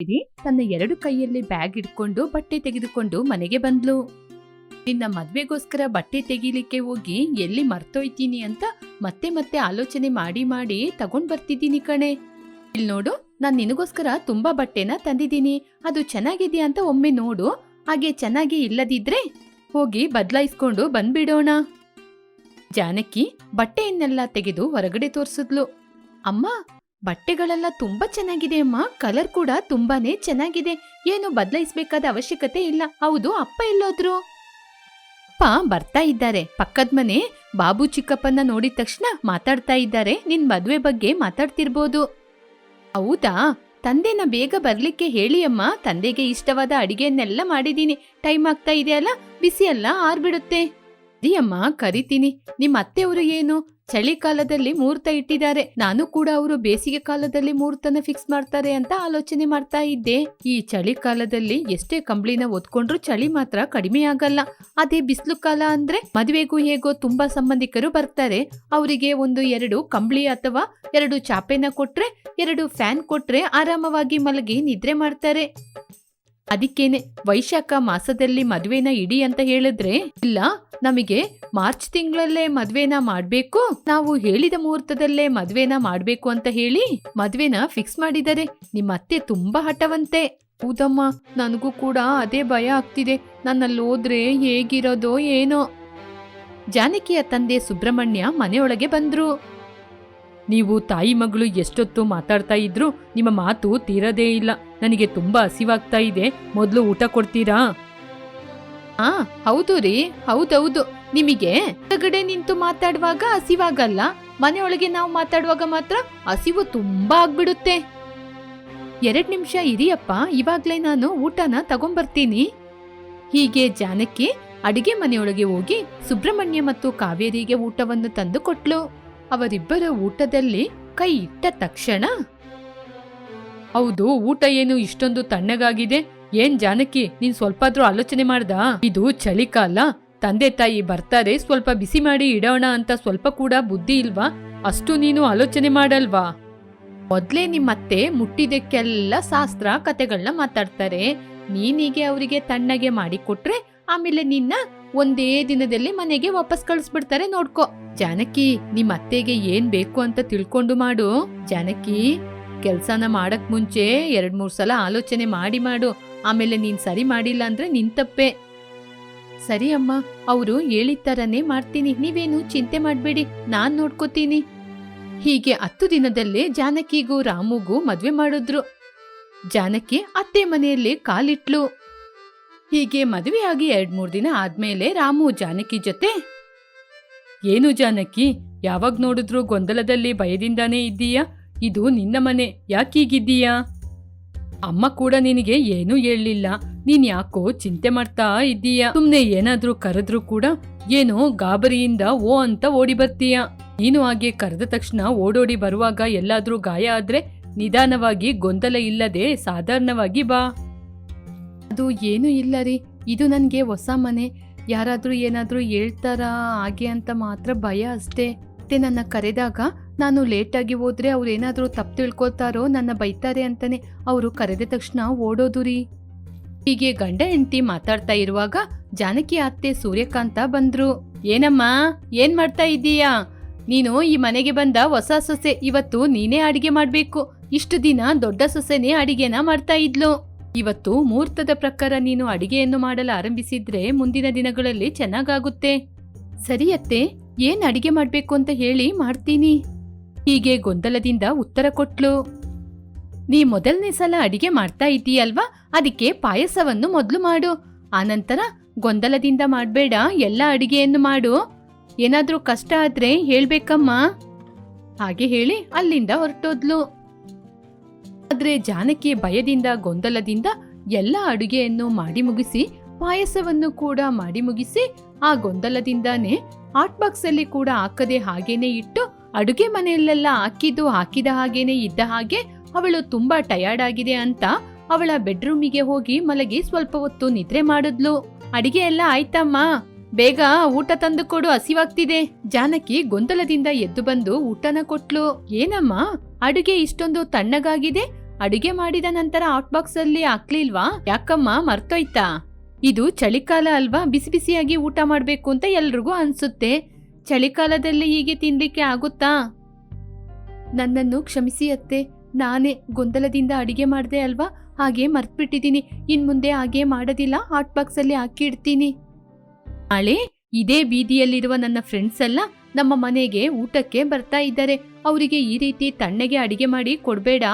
ತನ್ನ 2 ಕೈಯಲ್ಲಿ ಬ್ಯಾಗ್ ಇಟ್ಕೊಂಡು ಬಟ್ಟೆ ತೆಗೆದುಕೊಂಡು ಮನೆಗೆ ಬಂದ್ಲು. ನಿನ್ನ ಮದ್ವೆಗೋಸ್ಕರ ಬಟ್ಟೆ ತೆಗೀಲಿಕ್ಕೆ ಹೋಗಿ ಎಲ್ಲಿ ಮರ್ತೋಯ್ತೀನಿ ಅಂತ ಮತ್ತೆ ಮತ್ತೆ ಆಲೋಚನೆ ಮಾಡಿ ಮಾಡಿ ತಗೊಂಡ್ ಬರ್ತಿದ್ದೀನಿ ಕಣೆ. ಇಲ್ಲಿ ನೋಡು, ನಾನ್ ನಿನಗೋಸ್ಕರ ತುಂಬಾ ಬಟ್ಟೆನ ತಂದಿದ್ದೀನಿ. ಅದು ಚೆನ್ನಾಗಿದ್ಯಾ ಅಂತ ಒಮ್ಮೆ ನೋಡು. ಹಾಗೆ ಚೆನ್ನಾಗಿ ಇಲ್ಲದಿದ್ರೆ ಹೋಗಿ ಬದಲಾಯಿಸ್ಕೊಂಡು ಬಂದ್ಬಿಡೋಣ. ಜಾನಕಿ ಬಟ್ಟೆಯನ್ನೆಲ್ಲ ತೆಗೆದು ಹೊರಗಡೆ ತೋರಿಸಿದ್ಲು. ಅಮ್ಮ, ಬಟ್ಟೆಗಳೆಲ್ಲ ತುಂಬಾ ಚೆನ್ನಾಗಿದೆ ಅಮ್ಮ. ಕಲರ್ ಕೂಡ ತುಂಬಾನೇ ಚೆನ್ನಾಗಿದೆ. ಏನು ಬದಲಾಯಿಸ್ಬೇಕಾದ ಅವಶ್ಯಕತೆ ಇಲ್ಲ. ಹೌದು, ಅಪ್ಪ ಎಲ್ಲೋದ್ರು? ಅಪ್ಪ ಬರ್ತಾ ಇದ್ದಾರೆ. ಪಕ್ಕದ ಮನೆ ಬಾಬು ಚಿಕ್ಕಪ್ಪನ ನೋಡಿದ ತಕ್ಷಣ ಮಾತಾಡ್ತಾ ಇದ್ದಾರೆ. ನಿನ್ ಮದ್ವೆ ಬಗ್ಗೆ ಮಾತಾಡ್ತಿರ್ಬೋದು. ಹೌದಾ? ತಂದೆನ ಬೇಗ ಬರ್ಲಿಕ್ಕೆ ಹೇಳಿ ಅಮ್ಮ. ತಂದೆಗೆ ಇಷ್ಟವಾದ ಅಡಿಗೆಯನ್ನೆಲ್ಲ ಮಾಡಿದೀನಿ. ಟೈಮ್ ಆಗ್ತಾ ಇದೆಯಲ್ಲ, ಬಿಸಿ ಎಲ್ಲ ಆರ್ಬಿಡುತ್ತೆ. ಅಮ್ಮ ಕರಿತೀನಿ. ನಿಮ್ಮ ಅತ್ತೆಯವರು ಏನು ಚಳಿಕಾಲದಲ್ಲಿ ಮುಹೂರ್ತ ಇಟ್ಟಿದ್ದಾರೆ. ನಾನು ಕೂಡ ಅವರು ಬೇಸಿಗೆ ಕಾಲದಲ್ಲಿ ಮುಹೂರ್ತನ ಫಿಕ್ಸ್ ಮಾಡ್ತಾರೆ ಅಂತ ಆಲೋಚನೆ ಮಾಡ್ತಾ ಇದ್ದೆ. ಈ ಚಳಿಕಾಲದಲ್ಲಿ ಎಷ್ಟೇ ಕಂಬಳಿನ ಒತ್ಕೊಂಡ್ರು ಚಳಿ ಮಾತ್ರ ಕಡಿಮೆ ಆಗಲ್ಲ. ಅದೇ ಬಿಸಿಲು ಕಾಲ ಅಂದ್ರೆ ಮದುವೆಗೂ ಹೇಗೋ ತುಂಬಾ ಸಂಬಂಧಿಕರು ಬರ್ತಾರೆ. ಅವರಿಗೆ 1-2 ಕಂಬಳಿ ಅಥವಾ 2 ಚಾಪೆನ ಕೊಟ್ರೆ, 2 ಫ್ಯಾನ್ ಕೊಟ್ರೆ ಆರಾಮವಾಗಿ ಮಲಗಿ ನಿದ್ರೆ ಮಾಡ್ತಾರೆ. ಅದಕ್ಕೇನೆ ವೈಶಾಖ ಮಾಸದಲ್ಲಿ ಮದ್ವೆನ ಇಡಿ ಅಂತ ಹೇಳಿದ್ರೆ, ಇಲ್ಲ ನಮಗೆ ಮಾರ್ಚ್ ತಿಂಗಳಲ್ಲೇ ಮದ್ವೆನ ಮಾಡ್ಬೇಕು, ನಾವು ಹೇಳಿದ ಮುಹೂರ್ತದಲ್ಲೇ ಮದ್ವೆನ ಮಾಡ್ಬೇಕು ಅಂತ ಹೇಳಿ ಮದ್ವೆನ ಫಿಕ್ಸ್ ಮಾಡಿದ್ದಾರೆ. ನಿಮ್ಮ ಅತ್ತೆ ತುಂಬಾ ಹಠವಂತೆ. ಹೌದಮ್ಮ, ನನಗೂ ಕೂಡ ಅದೇ ಭಯ ಆಗ್ತಿದೆ. ನನ್ನಲ್ಲಿ ಹೋದ್ರೆ ಹೇಗಿರೋದೋ ಏನೋ. ಜಾನಕಿಯ ತಂದೆ ಸುಬ್ರಹ್ಮಣ್ಯ ಮನೆಯೊಳಗೆ ಬಂದ್ರು. ನೀವು ತಾಯಿ ಮಗಳು ಎಷ್ಟೊತ್ತು ಮಾತಾಡ್ತಾ ಇದ್ರು ನಿಮ್ಮ ಮಾತು ತೀರದೇ ಇಲ್ಲ. ನನಗೆ ತುಂಬಾ ಹಸಿವಾಗ್ತಾ ಇದೆ. ಮೊದಲು ಊಟ ಕೊಡ್ತೀರಾ? ಹೌದು ರೀ, ಹೌದೌದು. ನಿಮಗೆ ಹೊರಗಡೆ ನಿಂತು ಮಾತಾಡುವಾಗ ಹಸಿವಾಗಲ್ಲ, ಮನೆಯೊಳಗೆ ನಾವು ಮಾತಾಡುವಾಗ ಮಾತ್ರ ಹಸಿವು ತುಂಬಾ ಆಗ್ಬಿಡುತ್ತೆ. 2 ನಿಮಿಷ ಇರಿಯಪ್ಪ, ಇವಾಗ್ಲೇ ನಾನು ಊಟನ ತಗೊಂಬರ್ತೀನಿ. ಹೀಗೆ ಜಾನಕಿ ಅಡಿಗೆ ಮನೆಯೊಳಗೆ ಹೋಗಿ ಸುಬ್ರಹ್ಮಣ್ಯ ಮತ್ತು ಕಾವೇರಿಗೆ ಊಟವನ್ನು ತಂದು ಕೊಟ್ಲು. ಅವರಿಬ್ಬರ ಊಟದಲ್ಲಿ ಕೈ ಇಟ್ಟ ತಕ್ಷಣ, ಹೌದು, ಊಟ ಏನು ಇಷ್ಟೊಂದು ತಣ್ಣಗಾಗಿದೆ? ಏನ್ ಜಾನಕಿ, ನೀನ್ ಸ್ವಲ್ಪಾದ್ರೂ ಆಲೋಚನೆ ಮಾಡ್ದ? ಇದು ಚಳಿಕಾಲ, ತಂದೆ ತಾಯಿ ಬರ್ತಾರೆ, ಸ್ವಲ್ಪ ಬಿಸಿ ಮಾಡಿ ಇಡೋಣ ಅಂತ ಸ್ವಲ್ಪ ಕೂಡ ಬುದ್ಧಿ ಇಲ್ವಾ? ಅಷ್ಟು ನೀನು ಆಲೋಚನೆ ಮಾಡಲ್ವಾ? ಮೊದ್ಲೇ ನಿಮ್ಮತ್ತೆ ಮುಟ್ಟಿದಕ್ಕೆಲ್ಲ ಶಾಸ್ತ್ರ ಕತೆಗಳನ್ನ ಮಾತಾಡ್ತಾರೆ. ನೀನೀಗೆ ಅವರಿಗೆ ತಣ್ಣಗೆ ಮಾಡಿ ಕೊಟ್ರೆ ಆಮೇಲೆ ನಿನ್ನ ಒಂದೇ ದಿನದಲ್ಲಿ ಮನೆಗೆ ವಾಪಸ್ ಕಳಿಸ್ಬಿಡ್ತಾರೆ. ನೋಡ್ಕೊ ಜಾನಕಿ, ನಿಮ್ಮ ಅತ್ತೆಗೆ ಏನ್ ಬೇಕು ಅಂತ ತಿಳ್ಕೊಂಡು ಮಾಡು. ಜಾನಕಿ, ಕೆಲ್ಸನ ಮಾಡಕ್ ಮುಂಚೆ 2-3 ಸಲ ಆಲೋಚನೆ ಮಾಡಿ ಮಾಡು. ಆಮೇಲೆ ನೀನ್ ಸರಿ ಮಾಡಿಲ್ಲ ಅಂದ್ರೆ ನಿನ್ ತಪ್ಪೆ. ಸರಿ ಅಮ್ಮ, ಅವರು ಹೇಳಿದ ತರನೇ ಮಾಡ್ತೀನಿ. ನೀವೇನು ಚಿಂತೆ ಮಾಡ್ಬೇಡಿ, ನಾನ್ ನೋಡ್ಕೋತೀನಿ. ಹೀಗೆ 10 ದಿನದಲ್ಲೇ ಜಾನಕಿಗೂ ರಾಮುಗೂ ಮದ್ವೆ ಮಾಡಿದ್ರು. ಜಾನಕಿ ಅತ್ತೆ ಮನೆಯಲ್ಲಿ ಕಾಲಿಟ್ಲು. ಹೀಗೆ ಮದುವೆಯಾಗಿ 2-3 ದಿನ ಆದ್ಮೇಲೆ ರಾಮು ಜಾನಕಿ ಜೊತೆ, ಏನು ಜಾನಕಿ, ಯಾವಾಗ ನೋಡಿದ್ರು ಗೊಂದಲದಲ್ಲಿ ಭಯದಿಂದಾನೇ ಇದ್ದೀಯಾ? ಇದು ನಿನ್ನ ಮನೆ, ಯಾಕೀಗಿದ್ದೀಯಾ? ಅಮ್ಮ ಕೂಡ ನಿನಗೆ ಏನೂ ಹೇಳಲಿಲ್ಲ. ನೀನ್ ಯಾಕೋ ಚಿಂತೆ ಮಾಡ್ತಾ ಇದ್ದೀಯಾ? ಸುಮ್ನೆ ಏನಾದ್ರೂ ಕರೆದ್ರೂ ಕೂಡ ಏನೋ ಗಾಬರಿಯಿಂದ ಓ ಅಂತ ಓಡಿ ಬರ್ತೀಯ. ನೀನು ಹಾಗೆ ಕರೆದ ತಕ್ಷಣ ಓಡೋಡಿ ಬರುವಾಗ ಎಲ್ಲಾದ್ರೂ ಗಾಯ ಆದ್ರೆ ನಿಧಾನವಾಗಿ, ಗೊಂದಲ ಇಲ್ಲದೆ ಸಾಧಾರಣವಾಗಿ ಬಾ. ಅದು ಏನೂ ಇಲ್ಲ ರೀ, ಇದು ನನಗೆ ಹೊಸ ಮನೆ. ಯಾರಾದ್ರೂ ಏನಾದ್ರೂ ಹೇಳ್ತಾರಾ ಹಾಗೆ ಅಂತ ಮಾತ್ರ ಭಯ ಅಷ್ಟೇ. ಮತ್ತೆ ನನ್ನ ಕರೆದಾಗ ನಾನು ಲೇಟಾಗಿ ಹೋದ್ರೆ ಅವ್ರೇನಾದ್ರೂ ತಪ್ಪು ತಿಳ್ಕೊತಾರೋ, ನನ್ನ ಬೈತಾರೆ ಅಂತಾನೆ ಅವರು ಕರೆದ ತಕ್ಷಣ ಓಡೋದು ರೀ. ಹೀಗೆ ಗಂಡ ಹೆಂಡತಿ ಮಾತಾಡ್ತಾ ಇರುವಾಗ ಜಾನಕಿ ಅತ್ತೆ ಸೂರ್ಯಕಾಂತ ಬಂದ್ರು. ಏನಮ್ಮ, ಏನ್ ಮಾಡ್ತಾ ಇದ್ದೀಯಾ? ನೀನು ಈ ಮನೆಗೆ ಬಂದ ಹೊಸ ಸೊಸೆ. ಇವತ್ತು ನೀನೇ ಅಡಿಗೆ ಮಾಡ್ಬೇಕು. ಇಷ್ಟು ದಿನ ದೊಡ್ಡ ಸೊಸೆನೇ ಅಡಿಗೆನ ಮಾಡ್ತಾ ಇದ್ಲು. ಇವತ್ತು ಮುಹೂರ್ತದ ಪ್ರಕಾರ ನೀನು ಅಡಿಗೆಯನ್ನು ಮಾಡಲು ಆರಂಭಿಸಿದ್ರೆ ಮುಂದಿನ ದಿನಗಳಲ್ಲಿ ಚೆನ್ನಾಗಾಗುತ್ತೆ. ಸರಿ ಅತ್ತೆ, ಏನ್ ಅಡಿಗೆ ಮಾಡ್ಬೇಕು ಅಂತ ಹೇಳಿ ಮಾಡ್ತೀನಿ. ಹೀಗೆ ಗೊಂದಲದಿಂದ ಉತ್ತರ ಕೊಟ್ಲು. ನೀ ಮೊದಲನೇ ಸಲ ಅಡಿಗೆ ಮಾಡ್ತಾ ಇದ್ದೀಯಲ್ವಾ, ಅದಕ್ಕೆ ಪಾಯಸವನ್ನು ಮೊದಲು ಮಾಡು. ಆನಂತರ ಗೊಂದಲದಿಂದ ಮಾಡ್ಬೇಡ, ಎಲ್ಲ ಅಡಿಗೆಯನ್ನು ಮಾಡು. ಏನಾದ್ರೂ ಕಷ್ಟ ಆದ್ರೆ ಹೇಳ್ಬೇಕಮ್ಮ. ಹಾಗೆ ಹೇಳಿ ಅಲ್ಲಿಂದ ಹೊರಟೋದ್ಲು. ಆದ್ರೆ ಜಾನಕಿ ಭಯದಿಂದ ಗೊಂದಲದಿಂದ ಎಲ್ಲ ಅಡುಗೆಯನ್ನು ಮಾಡಿ ಮುಗಿಸಿ, ಪಾಯಸವನ್ನು ಕೂಡ ಮಾಡಿ ಮುಗಿಸಿ, ಆ ಗೊಂದಲದಿಂದಾನೇ ಹಾಟ್ ಬಾಕ್ಸ್ ಅಲ್ಲಿ ಕೂಡ ಹಾಕದೆ ಹಾಗೇನೆ ಇಟ್ಟು, ಅಡುಗೆ ಮನೆಯಲ್ಲೆಲ್ಲ ಹಾಕಿದ ಹಾಗೇನೆ ಇದ್ದ ಹಾಗೆ ಅವಳು ತುಂಬಾ ಟಯರ್ಡ್ ಆಗಿದೆ ಅಂತ ಅವಳ ಬೆಡ್ರೂಮಿಗೆ ಹೋಗಿ ಮಲಗಿ ಸ್ವಲ್ಪ ಹೊತ್ತು ನಿದ್ರೆ ಮಾಡಿದ್ಲು. ಅಡಿಗೆ ಎಲ್ಲ ಆಯ್ತಮ್ಮ, ಬೇಗ ಊಟ ತಂದು ಕೊಡು, ಹಸಿವಾಗ್ತಿದೆ. ಜಾನಕಿ ಗೊಂದಲದಿಂದ ಎದ್ದು ಬಂದು ಊಟನ ಕೊಟ್ಲು. ಏನಮ್ಮ, ಅಡುಗೆ ಇಷ್ಟೊಂದು ತಣ್ಣಗಾಗಿದೆ, ಅಡಿಗೆ ಮಾಡಿದ ನಂತರ ಹಾಟ್ ಬಾಕ್ಸ್ ಅಲ್ಲಿ ಹಾಕ್ಲಿಲ್ವಾ? ಯಾಕಮ್ಮ ಮರ್ತೋಯ್ತಾ? ಇದು ಚಳಿಕಾಲ ಅಲ್ವಾ, ಬಿಸಿ ಬಿಸಿಯಾಗಿ ಊಟ ಮಾಡ್ಬೇಕು ಅಂತ ಎಲ್ರಿಗೂ ಅನ್ಸುತ್ತೆ. ಚಳಿಕಾಲದಲ್ಲಿ ಹೀಗೆ ತಿನ್ಲಿಕ್ಕೆ ಆಗುತ್ತಾ? ನನ್ನನ್ನು ಕ್ಷಮಿಸಿ ಅತ್ತೆ, ನಾನೇ ಗೊಂದಲದಿಂದ ಅಡಿಗೆ ಮಾಡ್ದೆ ಅಲ್ವಾ, ಹಾಗೆ ಮರ್ತ್ಬಿಟ್ಟಿದ್ದೀನಿ. ಇನ್ಮುಂದೆ ಹಾಗೆ ಮಾಡೋದಿಲ್ಲ, ಹಾಟ್ ಬಾಕ್ಸ್ ಅಲ್ಲಿ ಹಾಕಿ ಇಡ್ತೀನಿ. ನಾಳೆ ಇದೇ ಬೀದಿಯಲ್ಲಿರುವ ನನ್ನ ಫ್ರೆಂಡ್ಸ್ ಎಲ್ಲ ನಮ್ಮ ಮನೆಗೆ ಊಟಕ್ಕೆ ಬರ್ತಾ ಇದ್ದಾರೆ. ಅವರಿಗೆ ಈ ರೀತಿ ತಣ್ಣಗೆ ಅಡಿಗೆ ಮಾಡಿ ಕೊಡ್ಬೇಡ.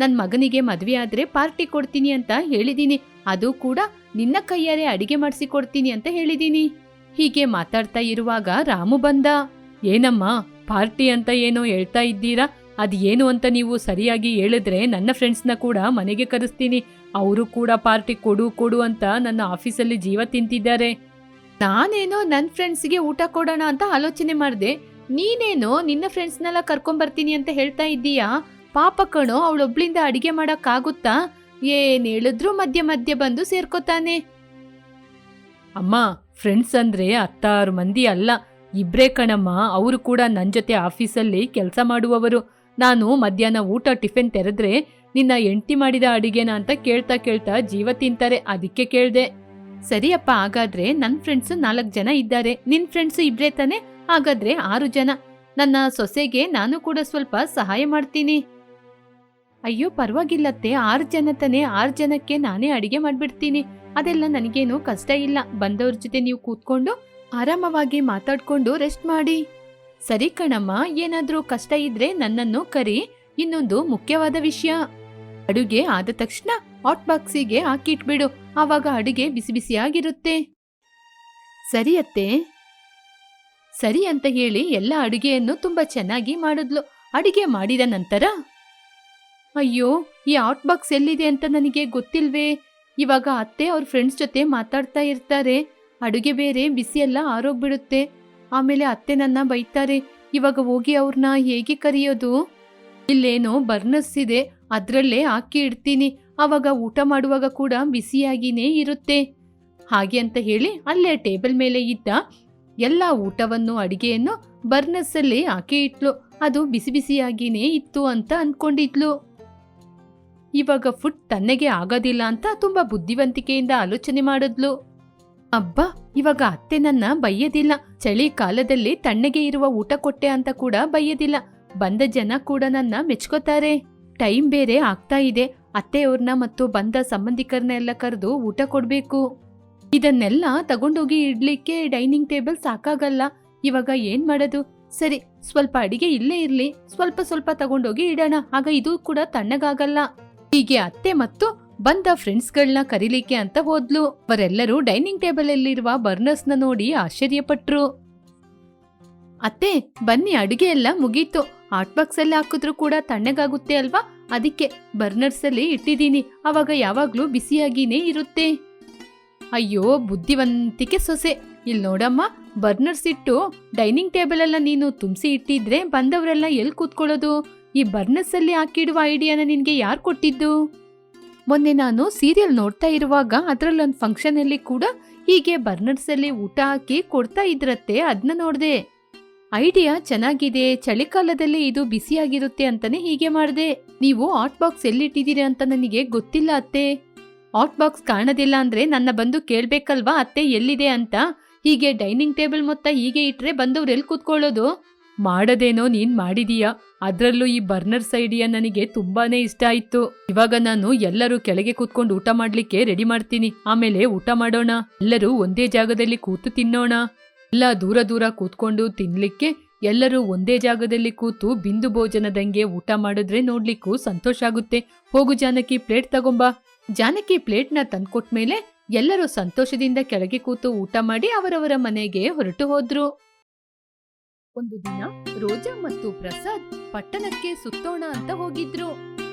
ನನ್ ಮಗನಿಗೆ ಮದ್ವೆ ಆದ್ರೆ ಪಾರ್ಟಿ ಕೊಡ್ತೀನಿ ಅಂತ ಹೇಳಿದೀನಿ. ಅದು ಕೂಡ ನಿನ್ನ ಕೈಯಾರೆ ಅಡಿಗೆ ಮಾಡಿಸಿ ಕೊಡ್ತೀನಿ ಅಂತ ಹೇಳಿದೀನಿ. ಹೀಗೆ ಮಾತಾಡ್ತಾ ಇರುವಾಗ ರಾಮು ಬಂದ. ಏನಮ್ಮ ಪಾರ್ಟಿ ಅಂತ ಏನೋ ಹೇಳ್ತಾ ಇದ್ದೀರಾ? ಅದ್ ಏನು ಅಂತ ನೀವು ಸರಿಯಾಗಿ ಹೇಳಿದ್ರೆ ನನ್ನ ಫ್ರೆಂಡ್ಸ್ನ ಕೂಡ ಮನೆಗೆ ಕರೆಸ್ತೀನಿ. ಅವರು ಕೂಡ ಪಾರ್ಟಿ ಕೊಡು ಕೊಡು ಅಂತ ನನ್ನ ಆಫೀಸಲ್ಲಿ ಜೀವ ತಿಂತಿದ್ದಾರೆ. ನಾನೇನೋ ನನ್ನ ಫ್ರೆಂಡ್ಸ್ಗೆ ಊಟ ಕೊಡೋಣ ಅಂತ ಆಲೋಚನೆ ಮಾಡಿದೆ. ನೀನೇನೋ ನಿನ್ನ ಫ್ರೆಂಡ್ಸ್ನೆಲ್ಲ ಕರ್ಕೊಂಬರ್ತೀನಿ ಅಂತ ಹೇಳ್ತಾ ಇದ್ದೀಯಾ? ಪಾಪ ಕಣೋ, ಅವಳೊಬ್ಳಿಂದ ಅಡಿಗೆ ಮಾಡಕ್ಕಾಗುತ್ತಾ? ಏನ್ ಹೇಳಿದ್ರು ಮಧ್ಯ ಮಧ್ಯ ಬಂದು ಸೇರ್ಕೋತಾನೆ. ಅಮ್ಮ, ಫ್ರೆಂಡ್ಸ್ ಅಂದ್ರೆ 10 ಮಂದಿ ಅಲ್ಲ, ಇಬ್ರೇ ಕಣಮ್ಮ. ಅವರು ಕೂಡ ನನ್ನ ಜೊತೆ ಆಫೀಸಲ್ಲಿ ಕೆಲಸ ಮಾಡುವವರು. ನಾನು ಮಧ್ಯಾಹ್ನ ಊಟ ಟಿಫಿನ್ ತೆರೆದ್ರೆ ನಿನ್ನ ಹೆಂಡ್ತಿ ಮಾಡಿದ ಅಡಿಗೆನ ಅಂತ ಕೇಳ್ತಾ ಕೇಳ್ತಾ ಜೀವ ತಿಂತಾರೆ. ಅದಕ್ಕೆ ಕೇಳ್ದೆ. ಸರಿಯಪ್ಪ, ಹಾಗಾದ್ರೆ ನನ್ನ ಫ್ರೆಂಡ್ಸ್ 4 ಜನ ಇದ್ದಾರೆ, ನಿನ್ ಫ್ರೆಂಡ್ಸ್ ಇಬ್ರೇ ತಾನೆ? ಹಾಗಾದ್ರೆ 6 ಜನ. ನನ್ನ ಸೊಸೆಗೆ ನಾನು ಕೂಡ ಸ್ವಲ್ಪ ಸಹಾಯ ಮಾಡ್ತೀನಿ. ಅಯ್ಯೋ ಪರವಾಗಿಲ್ಲತ್ತೆ, 6 ಜನ ತಾನೆ, 6 ಜನಕ್ಕೆ ನಾನೇ ಅಡಿಗೆ ಮಾಡ್ಬಿಡ್ತೀನಿ. ಅದೆಲ್ಲ ನನಗೇನು ಕಷ್ಟ ಇಲ್ಲ. ಬಂದವ್ರ ಜೊತೆ ನೀವು ಕೂತ್ಕೊಂಡು ಆರಾಮವಾಗಿ ಮಾತಾಡ್ಕೊಂಡು ರೆಸ್ಟ್ ಮಾಡಿ. ಸರಿ ಕಣಮ್ಮ, ಏನಾದ್ರೂ ಕಷ್ಟ ಇದ್ರೆ ನನ್ನನ್ನು ಕರಿ. ಇನ್ನೊಂದು ಮುಖ್ಯವಾದ ವಿಷಯ, ಅಡುಗೆ ಆದ ತಕ್ಷಣ ಹಾಟ್ ಬಾಕ್ಸಿಗೆ ಹಾಕಿಟ್ಬಿಡು. ಆವಾಗ ಅಡುಗೆ ಬಿಸಿ ಬಿಸಿಯಾಗಿರುತ್ತೆ. ಸರಿ ಅತ್ತೆ. ಸರಿ ಅಂತ ಹೇಳಿ ಎಲ್ಲ ಅಡುಗೆಯನ್ನು ತುಂಬಾ ಚೆನ್ನಾಗಿ ಮಾಡಿದ್ಲು. ಅಡುಗೆ ಮಾಡಿದ ನಂತರ, ಅಯ್ಯೋ ಈ ಹಾಟ್ ಬಾಕ್ಸ್ ಎಲ್ಲಿದೆ ಅಂತ ನನಗೆ ಗೊತ್ತಿಲ್ವೇ? ಇವಾಗ ಅತ್ತೆ ಅವ್ರ ಫ್ರೆಂಡ್ಸ್ ಜೊತೆ ಮಾತಾಡ್ತಾ ಇರ್ತಾರೆ. ಅಡುಗೆ ಬೇರೆ ಬಿಸಿ ಎಲ್ಲ ಆರೋಗ್ಬಿಡುತ್ತೆ. ಆಮೇಲೆ ಅತ್ತೆ ನನ್ನ ಬೈತಾರೆ. ಇವಾಗ ಹೋಗಿ ಅವ್ರನ್ನ ಹೇಗೆ ಕರೆಯೋದು? ಇಲ್ಲೇನೋ ಬರ್ನರ್ಸ್ ಇದೆ, ಅದ್ರಲ್ಲೇ ಹಾಕಿ ಇಡ್ತೀನಿ. ಆವಾಗ ಊಟ ಮಾಡುವಾಗ ಕೂಡ ಬಿಸಿಯಾಗಿನೇ ಇರುತ್ತೆ. ಹಾಗೆ ಅಂತ ಹೇಳಿ ಅಲ್ಲೇ ಟೇಬಲ್ ಮೇಲೆ ಇದ್ದ ಎಲ್ಲ ಊಟವನ್ನು ಅಡಿಗೆಯನ್ನು ಬರ್ನರ್ಸಲ್ಲಿ ಹಾಕಿ ಇಟ್ಲು. ಅದು ಬಿಸಿ ಬಿಸಿಯಾಗಿನೇ ಇತ್ತು ಅಂತ ಅನ್ಕೊಂಡಿದ್ಲು. ಇವಾಗ ಫುಡ್ ತನ್ನಗೆ ಆಗೋದಿಲ್ಲ ಅಂತ ತುಂಬಾ ಬುದ್ಧಿವಂತಿಕೆಯಿಂದ ಆಲೋಚನೆ ಮಾಡಿದ್ಲು. ಅಬ್ಬಾ, ಇವಾಗ ಅತ್ತೆ ನನ್ನ ಬೈಯೋದಿಲ್ಲ. ಚಳಿ ಕಾಲದಲ್ಲಿ ತಣ್ಣಗೆ ಇರುವ ಊಟ ಕೊಟ್ಟೆ ಅಂತ ಕೂಡ ಬೈಯೋದಿಲ್ಲ. ಬಂದ ಜನ ಕೂಡ ನನ್ನ ಮೆಚ್ಕೋತಾರೆ. ಟೈಮ್ ಬೇರೆ ಆಗ್ತಾ ಇದೆ. ಅತ್ತೆಯವ್ರನ್ನ ಮತ್ತು ಬಂದ ಸಂಬಂಧಿಕರನ್ನ ಎಲ್ಲ ಕರೆದು ಊಟ ಕೊಡ್ಬೇಕು. ಇದನ್ನೆಲ್ಲ ತಗೊಂಡೋಗಿ ಇಡ್ಲಿಕ್ಕೆ ಡೈನಿಂಗ್ ಟೇಬಲ್ ಸಾಕಾಗಲ್ಲ. ಇವಾಗ ಏನ್ ಮಾಡೋದು? ಸರಿ, ಸ್ವಲ್ಪ ಅಡಿಗೆ ಇಲ್ಲೇ ಇರ್ಲಿ, ಸ್ವಲ್ಪ ಸ್ವಲ್ಪ ತಗೊಂಡೋಗಿ ಇಡೋಣ. ಆಗ ಇದು ಕೂಡ ತಣ್ಣಗಾಗಲ್ಲ. ಹೀಗೆ ಅತ್ತೆ ಮತ್ತು ಬಂದ ಫ್ರೆಂಡ್ಸ್ಗಳನ್ನ ಕರೀಲಿಕ್ಕೆ ಅಂತ ಹೋದ್ಲು. ಅವರೆಲ್ಲರೂ ಡೈನಿಂಗ್ ಟೇಬಲ್ ಅಲ್ಲಿರುವ ಬರ್ನರ್ಸ್ ನ ನೋಡಿ ಆಶ್ಚರ್ಯಪಟ್ರು. ಅತ್ತೆ ಬನ್ನಿ, ಅಡುಗೆ ಎಲ್ಲ ಮುಗೀತು. ಹಾಟ್ ಬಾಕ್ಸ್ ಅಲ್ಲಿ ಹಾಕಿದ್ರು ಕೂಡ ತಣ್ಣಗಾಗುತ್ತೆ ಅಲ್ವಾ? ಅದಕ್ಕೆ ಬರ್ನರ್ಸ್ ಅಲ್ಲಿ ಇಟ್ಟಿದ್ದೀನಿ. ಅವಾಗ ಯಾವಾಗ್ಲೂ ಬಿಸಿಯಾಗಿನೇ ಇರುತ್ತೆ. ಅಯ್ಯೋ ಬುದ್ಧಿವಂತಿಕೆ ಸೊಸೆ. ಇಲ್ಲಿ ನೋಡಮ್ಮ, ಬರ್ನರ್ಸ್ ಇಟ್ಟು ಡೈನಿಂಗ್ ಟೇಬಲ್ ಎಲ್ಲ ನೀನು ತುಂಬಿಸಿ ಇಟ್ಟಿದ್ರೆ ಬಂದವರೆಲ್ಲ ಎಲ್ಲಿ ಕೂತ್ಕೊಳ್ಳೋದು? ಈ ಬರ್ನರ್ಸ್ ಅಲ್ಲಿ ಹಾಕಿಡುವ ಐಡಿಯಾನ ನಿನ್ಗೆ ಯಾರು ಕೊಟ್ಟಿದ್ದು? ಮೊನ್ನೆ ನಾನು ಸೀರಿಯಲ್ ನೋಡ್ತಾ ಇರುವಾಗ ಅದ್ರಲ್ಲೊಂದು ಫಂಕ್ಷನ್ ಅಲ್ಲಿ ಕೂಡ ಹೀಗೆ ಬರ್ನರ್ಸ್ ಅಲ್ಲಿ ಊಟ ಹಾಕಿ ಕೊಡ್ತಾ ಇದ್ರತ್ತೆ. ಅದನ್ನ ನೋಡ್ದೆ. ಐಡಿಯಾ ಚೆನ್ನಾಗಿದೆ. ಚಳಿಕಾಲದಲ್ಲಿ ಇದು ಬಿಸಿಯಾಗಿರುತ್ತೆ ಅಂತಾನೆ ಹೀಗೆ ಮಾಡ್ದೆ. ನೀವು ಹಾಟ್ ಬಾಕ್ಸ್ ಎಲ್ಲಿಟ್ಟಿದ್ದೀರಿ ಅಂತ ನನಗೆ ಗೊತ್ತಿಲ್ಲ ಅತ್ತೆ. ಹಾಟ್ ಬಾಕ್ಸ್ ಕಾಣೋದಿಲ್ಲ ಅಂದ್ರೆ ನನ್ನ ಬಂದು ಕೇಳ್ಬೇಕಲ್ವಾ ಅತ್ತೆ ಎಲ್ಲಿದೆ ಅಂತ? ಹೀಗೆ ಡೈನಿಂಗ್ ಟೇಬಲ್ ಮೊತ್ತ ಹೀಗೆ ಇಟ್ರೆ ಬಂದವ್ರು ಎಲ್ಲಿ ಕೂತ್ಕೊಳ್ಳೋದು? ಮಾಡೋದೇನೋ ನೀನ್ ಮಾಡಿದೀಯಾ. ಅದ್ರಲ್ಲೂ ಈ ಬರ್ನರ್ಸ್ ಐಡಿಯಾ ನನಗೆ ತುಂಬಾನೇ ಇಷ್ಟ ಆಯ್ತು. ಇವಾಗ ನಾನು ಎಲ್ಲರೂ ಕೆಳಗೆ ಕೂತ್ಕೊಂಡು ಊಟ ಮಾಡ್ಲಿಕ್ಕೆ ರೆಡಿ ಮಾಡ್ತೀನಿ. ಆಮೇಲೆ ಊಟ ಮಾಡೋಣ. ಎಲ್ಲರೂ ಒಂದೇ ಜಾಗದಲ್ಲಿ ಕೂತು ತಿನ್ನೋಣ. ಎಲ್ಲ ದೂರ ದೂರ ಕೂತ್ಕೊಂಡು ತಿನ್ಲಿಕ್ಕೆ ಎಲ್ಲರೂ ಒಂದೇ ಜಾಗದಲ್ಲಿ ಕೂತು ಬಿಂದು ಭೋಜನದಂಗೆ ಊಟ ಮಾಡಿದ್ರೆ ನೋಡ್ಲಿಕ್ಕೂ ಸಂತೋಷ ಆಗುತ್ತೆ. ಹೋಗು ಜಾನಕಿ, ಪ್ಲೇಟ್ ತಗೊಂಬಾ. ಜಾನಕಿ ಪ್ಲೇಟ್ನ ತಂದ್ಕೊಟ್ಮೇಲೆ ಎಲ್ಲರೂ ಸಂತೋಷದಿಂದ ಕೆಳಗೆ ಕೂತು ಊಟ ಮಾಡಿ ಅವರವರ ಮನೆಗೆ ಹೊರಟು ಹೋದ್ರು. ಒಂದು ದಿನ ರೋಜಾ ಮತ್ತು ಪ್ರಸಾದ್ ಪಟ್ಟಣಕ್ಕೆ ಸುತ್ತೋಣ ಅಂತ ಹೋಗಿದ್ರು.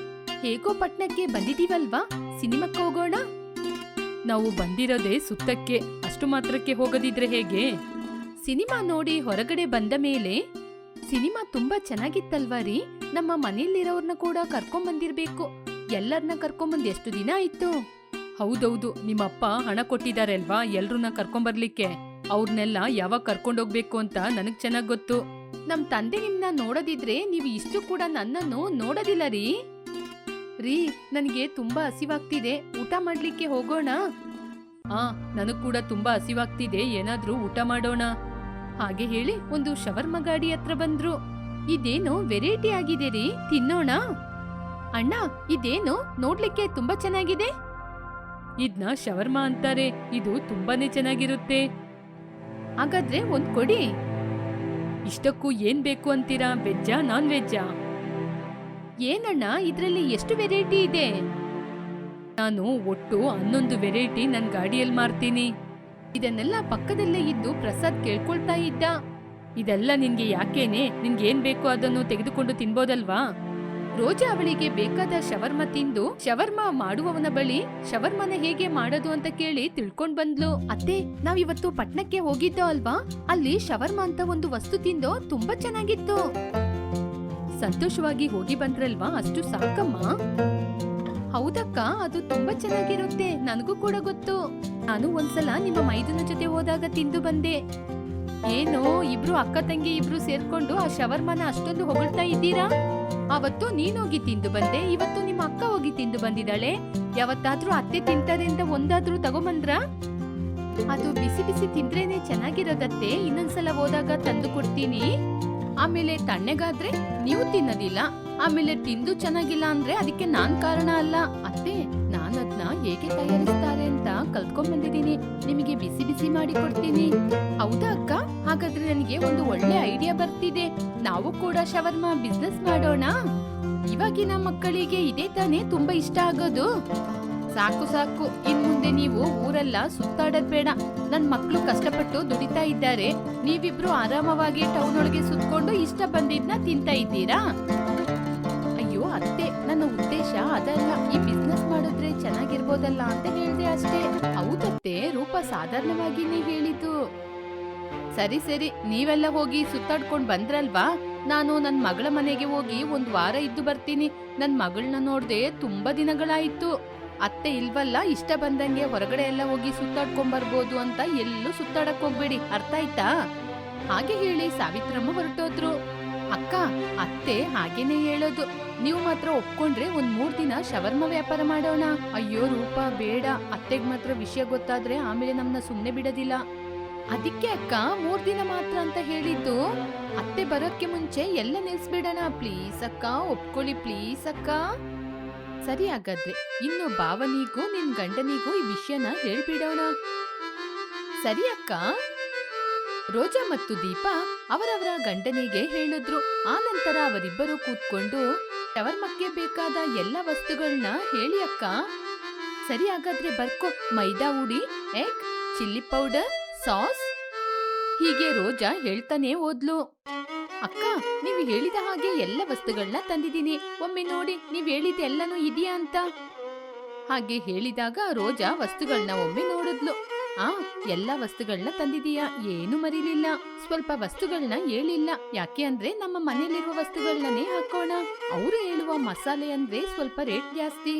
ಹೇಗೋ ಪಟ್ಟಣಕ್ಕೆ ಬಂದಿದೀವಲ್ವಾ, ಸಿನಿಮಾಕ್ಕೆ ಹೋಗೋಣ. ನಾವು ಬಂದಿರೋದೇ ಸುತ್ತಕ್ಕೆ, ಅಷ್ಟು ಮಾತ್ರಕ್ಕೆ ಹೋಗದಿದ್ರೆ ಹೇಗೆ? ಸಿನಿಮಾ ನೋಡಿ ಹೊರಗಡೆ ಬಂದ ಮೇಲೆ, ಸಿನಿಮಾ ತುಂಬಾ ಚೆನ್ನಾಗಿತ್ತಲ್ವಾ ರೀ? ನಮ್ಮ ಮನೆಯಲ್ಲಿರೋರ್ನ ಕೂಡ ಕರ್ಕೊಂಬಂದಿರ್ಬೇಕು. ಎಲ್ಲರನ್ನ ಕರ್ಕೊಂಬಂದ್ ಎಷ್ಟು ದಿನ ಆಯ್ತು? ಹೌದೌದು, ನಿಮ್ಮಪ್ಪ ಹಣ ಕೊಟ್ಟಿದ್ದಾರೆ ಅಲ್ವಾ ಎಲ್ರನ್ನ ಕರ್ಕೊಂಬರ್ಲಿಕ್ಕೆ. ಅವ್ರನ್ನೆಲ್ಲ ಯಾವಾಗ ಕರ್ಕೊಂಡೋಗ್ಬೇಕು ಅಂತ ನನಗ್ ಚೆನ್ನಾಗ್ ಗೊತ್ತು. ನಮ್ ತಂದೆ ನಿಮ್ನ ನೋಡದಿದ್ರೆ ನೀವು ಇಷ್ಟು ಕೂಡ ನನ್ನನ್ನು ನೋಡೋದಿಲ್ಲ ರೀ. ರೀ, ನನಗೆ ತುಂಬಾ ಹಸಿವಾಗ್ತಿದೆ, ಊಟ ಮಾಡ್ಲಿಕ್ಕೆ ಹೋಗೋಣ? ನನಗ್ ಕೂಡ ತುಂಬಾ ಹಸಿವಾಗ್ತಿದೆ, ಏನಾದ್ರೂ ಊಟ ಮಾಡೋಣ. ಹಾಗೆ ಹೇಳಿ ಒಂದು ಶವರ್ಮ ಗಾಡಿ ಹತ್ರ ಬಂದ್ರು. ಇದೇನು ವೆರೈಟಿ ಆಗಿದೆ ರೀ, ತಿನ್ನೋಣ? ಅಣ್ಣ, ಇದೇನು ನೋಡ್ಲಿಕ್ಕೆ ತುಂಬಾ ಚೆನ್ನಾಗಿದೆ. ಇದ್ನ ಶವರ್ಮ ಅಂತಾರೆ, ಇದು ತುಂಬಾನೇ ಚೆನ್ನಾಗಿರುತ್ತೆ. ಹಾಗಾದ್ರೆ ಒಂದ್ ಕೊಡಿ. ಇಷ್ಟಕ್ಕೂ ಏನ್ ಬೇಕು ಅಂತೀರಾ, ವೆಜ್ಜಾ ನಾನ್ ವೆಜ್ಜಾ? ಏನಣ್ಣ, ಇದ್ರಲ್ಲಿ ಎಷ್ಟು ವೆರೈಟಿ ಇದೆ? ನಾನು ಒಟ್ಟು 11 ವೆರೈಟಿ ನನ್ ಗಾಡಿಯಲ್ಲಿ ಮಾರ್ತೀನಿ. ಇದನ್ನೆಲ್ಲ ಪಕ್ಕದಲ್ಲೇ ಇದ್ದು ಪ್ರಸಾದ್ ಕೇಳ್ಕೊಳ್ತಾ ಇದ್ದ. ಇದೆಲ್ಲ ನಿನ್ಗೆ ಯಾಕೇನೆ? ನಿನ್ಗೆ ಏನ್ ಬೇಕೋ ಅದನ್ನು ತೆಗೆದುಕೊಂಡು ತಿನ್ಬೋದಲ್ವಾ? ರೋಜಾ ಅವಳಿಗೆ ಬೇಕಾದ ಶವರ್ಮ ತಿಂದು ಶವರ್ಮ ಮಾಡುವವನ ಬಳಿ ಶವರ್ಮನ ಹೇಗೆ ಮಾಡೋದು ಅಂತ ಕೇಳಿ ತಿಳ್ಕೊಂಡ್ ಬಂದ್ಲು. ಅತ್ತೆ, ನಾವಿವತ್ತು ಪಟ್ನಕ್ಕೆ ಹೋಗಿದ್ದೋ ಅಲ್ವಾ, ಅಲ್ಲಿ ಶವರ್ಮ ಅಂತ ಒಂದು ವಸ್ತು ತಿಂದೋ, ತುಂಬಾ ಚೆನ್ನಾಗಿತ್ತು. ಸಂತೋಷವಾಗಿ ಹೋಗಿ ಬಂದ್ರಲ್ವಾ, ಅಷ್ಟು ಸಾಕಮ್ಮ. ಹೌದಕ್ಕ, ಅದು ತುಂಬಾ ಚೆನ್ನಾಗಿರುತ್ತೆ, ನನಗೂ ಕೂಡ ಗೊತ್ತು. ನಾನು ಒಂದ್ಸಲ ನಿಮ್ಮ ಮೈದುನ ಜೊತೆ ಹೋದಾಗ ತಿಂದು ಬಂದೆ. ಏನೋ ಇಬ್ರು ಅಕ್ಕ ತಂಗಿ ಇಬ್ರು ಸೇರ್ಕೊಂಡು ಆ ಶವರ್ಮನ ಅಷ್ಟೊಂದು ಹೊಗಳ್ತಾ ಇದ್ದೀರಾ? ಅವತ್ತು ನೀನೋಗಿ ತಿಂದು ಬಂದೆ, ಇವತ್ತು ನಿಮ್ಮ ಅಕ್ಕ ಹೋಗಿ ತಿಂದು ಬಂದಿದ್ದಾಳೆ. ಯಾವತ್ತಾದ್ರೂ ಅತ್ತೆ ತಿಂತಾರೆ ಅಂತ ಒಂದಾದ್ರೂ ತಗೊಂಬಂದ್ರ? ಅದು ಬಿಸಿ ಬಿಸಿ ತಿಂದ್ರೇನೆ ಚೆನ್ನಾಗಿರೋದತ್ತೆ, ಇನ್ನೊಂದ್ಸಲ ಹೋದಾಗ ತಂದು ಕೊಡ್ತೀನಿ. ಆಮೇಲೆ ತಣ್ಣಗಾದ್ರೆ ನೀವು ತಿನ್ನೋದಿಲ್ಲ, ಆಮೇಲೆ ತಿಂದು ಚೆನ್ನಾಗಿಲ್ಲ ಅಂದ್ರೆ ಅದಕ್ಕೆ ನಾನ್ ಕಾರಣ ಅಲ್ಲ. ಅತ್ತೆ, ನಾನದ್ನ ಹೇಗೆ ತಯಾರಿಸ್ತಾರೆ ಅಂತ ಕಲ್ತ್ಕೊಂಡ್ ಬಂದಿದ್ದೀನಿ, ನಿಮಗೆ ಬಿಸಿ ಬಿಸಿ ಮಾಡಿ ಕೊಡ್ತೀನಿ. ಹೌದಾ ಅಕ್ಕ? ಹಾಗಾದ್ರೆ ನನಗೆ ಒಂದು ಒಳ್ಳೆ ಐಡಿಯಾ ಬರ್ತಿದೆ, ನಾವು ಕೂಡ ಶವರ್ಮ ಬಿಸ್ನೆಸ್ ಮಾಡೋಣ. ಇವಾಗಿನ ಮಕ್ಕಳಿಗೆ ಇದೇ ತಾನೇ ತುಂಬಾ ಇಷ್ಟ ಆಗೋದು. ಸಾಕು ಸಾಕು, ಇನ್ ಮುಂದೆ ನೀವು ಊರೆಲ್ಲ ಸುತ್ತಾಡೋದ್ ಬೇಡ. ನನ್ ಮಕ್ಳು ಕಷ್ಟಪಟ್ಟು ದುಡಿತಾ ಇದ್ದಾರೆ, ನೀವಿಬ್ರು ಆರಾಮವಾಗಿ ಟೌನ್ ಒಳಗೆ ಸುತ್ಕೊಂಡು ಇಷ್ಟ ಬಂದಿದ್ನ ತಿಂತಾ ಇದ್ದೀರಾ? ಅಯ್ಯೋ ಅತ್ತೆ, ನನ್ನ ಉದ್ದೇಶ ಅದಲ್ಲ, ಈ ಬಿಸ್ನೆಸ್ ಮಾಡಿದ್ರೆ ಚೆನ್ನಾಗಿರ್ಬೋದಲ್ಲ ಅಂತ ಹೇಳ್ದೆ ಅಷ್ಟೇ. ಹೌದತ್ತೆ, ರೂಪ ಸಾಧಾರಣವಾಗಿನೇ ಹೇಳಿದ್ದು. ಸರಿ ಸರಿ, ನೀವೆಲ್ಲ ಹೋಗಿ ಸುತ್ತಾಡ್ಕೊಂಡ್ ಬಂದ್ರಲ್ವಾ, ನಾನು ನನ್ ಮಗಳ ಮನೆಗೆ ಹೋಗಿ 1 ವಾರ ಇದ್ದು ಬರ್ತೀನಿ. ನನ್ ಮಗಳನ್ನ ನೋಡ್ದೆ ತುಂಬಾ ದಿನಗಳಾಯ್ತು. ಅತ್ತೆ ಇಲ್ವಲ್ಲ, ಇಷ್ಟ ಬಂದಂಗೆ ಹೊರಗಡೆ ಎಲ್ಲ ಹೋಗಿ ಸುತ್ತಾಡ್ಕೊಂಡ್ ಬರ್ಬೋದು ಅಂತ ಎಲ್ಲೂ ಸುತ್ತಾಡಕ್ ಹೋಗ್ಬೇಡಿ, ಅರ್ಥ ಆಯ್ತಾ? ಹಾಗೆ ಹೇಳಿ ಸಾವಿತ್ರಮ್ಮ ಹೊರಟೋದ್ರು. ಅಕ್ಕ, ಅತ್ತೆ ಹಾಗೇನೆ ಹೇಳೋದು, ನೀವು ಮಾತ್ರ ಒಪ್ಕೊಂಡ್ರೆ 3 ದಿನ ಶವರ್ಮ ವ್ಯಾಪಾರ ಮಾಡೋಣ. ಅಯ್ಯೋ ರೂಪ, ಬೇಡ, ಅತ್ತೆಗ್ ಮಾತ್ರ ವಿಷಯ ಗೊತ್ತಾದ್ರೆ ಆಮೇಲೆ ನಮ್ನ ಸುಮ್ನೆ ಬಿಡೋದಿಲ್ಲ. ಅದಕ್ಕೆ ಅಕ್ಕ 3 ದಿನ ಮಾತ್ರ ಅಂತ ಹೇಳಿದ್ದು. ಅತ್ತೆ ಬರೋಕ್ಕೆ ಮುಂಚೆ ಎಲ್ಲ ನಿಲ್ಸ್ಬಿಡೋಣ, ಪ್ಲೀಸ್ ಅಕ್ಕ, ಒಪ್ಕೊಳ್ಳಿ ಪ್ಲೀಸ್ ಅಕ್ಕ. ಸರಿ, ಹಾಗಾದ್ರೆ ಇನ್ನು ಭಾವನಿಗೂ ನಿನ್ ಗಂಡನಿಗೂ ಈ ವಿಷಯನ ಹೇಳ್ಬಿಡೋಣ. ಸರಿ ಅಕ್ಕ. ರೋಜಾ ಮತ್ತು ದೀಪಾ ಅವರವರ ಗಂಡನಿಗೆ ಹೇಳಿದ್ರು. ಆ ನಂತರ ಅವರಿಬ್ಬರು ಕೂತ್ಕೊಂಡು ಶವರ್ಮಕ್ಕೆ ಬೇಕಾದ ಎಲ್ಲ ವಸ್ತುಗಳನ್ನ ಹೇಳಿ ಅಕ್ಕ. ಸರಿ, ಹಾಗಾದ್ರೆ ಬರ್ಕೊ, ಮೈದಾ ಹುಡಿ, ಎಗ್, ಚಿಲ್ಲಿ ಪೌಡರ್, ಸಾಸ್, ಹೀಗೆ ರೋಜಾ ಹೇಳ್ತಾನೆ ಹೋದ್ಲು. ಅಕ್ಕ, ನೀವು ಹೇಳಿದ ಹಾಗೆ ಎಲ್ಲ ವಸ್ತುಗಳನ್ನ ತಂದಿದ್ದೀನಿ, ಒಮ್ಮೆ ನೋಡಿ ನೀವ್ ಹೇಳಿದ ಎಲ್ಲನೂ ಇದೆಯಾ ಅಂತ. ಹಾಗೆ ಹೇಳಿದಾಗ ರೋಜಾ ವಸ್ತುಗಳನ್ನ ಒಮ್ಮೆ ನೋಡಿದ್ಲು. ಎಲ್ಲ ವಸ್ತುಗಳನ್ನ ತಂದಿದೀಯಾ, ಏನು ಮರಿಲಿಲ್ಲ. ಸ್ವಲ್ಪ ವಸ್ತುಗಳನ್ನ ಹೇಳಿಲ್ಲ, ಯಾಕೆ ಅಂದ್ರೆ ನಮ್ಮ ಮನೆಯಲ್ಲಿರುವ ವಸ್ತುಗಳನ್ನೇ ಹಾಕೋಣ. ಅವರು ಹೇಳುವ ಮಸಾಲೆ ಅಂದ್ರೆ ಸ್ವಲ್ಪ ರೇಟ್ ಜಾಸ್ತಿ.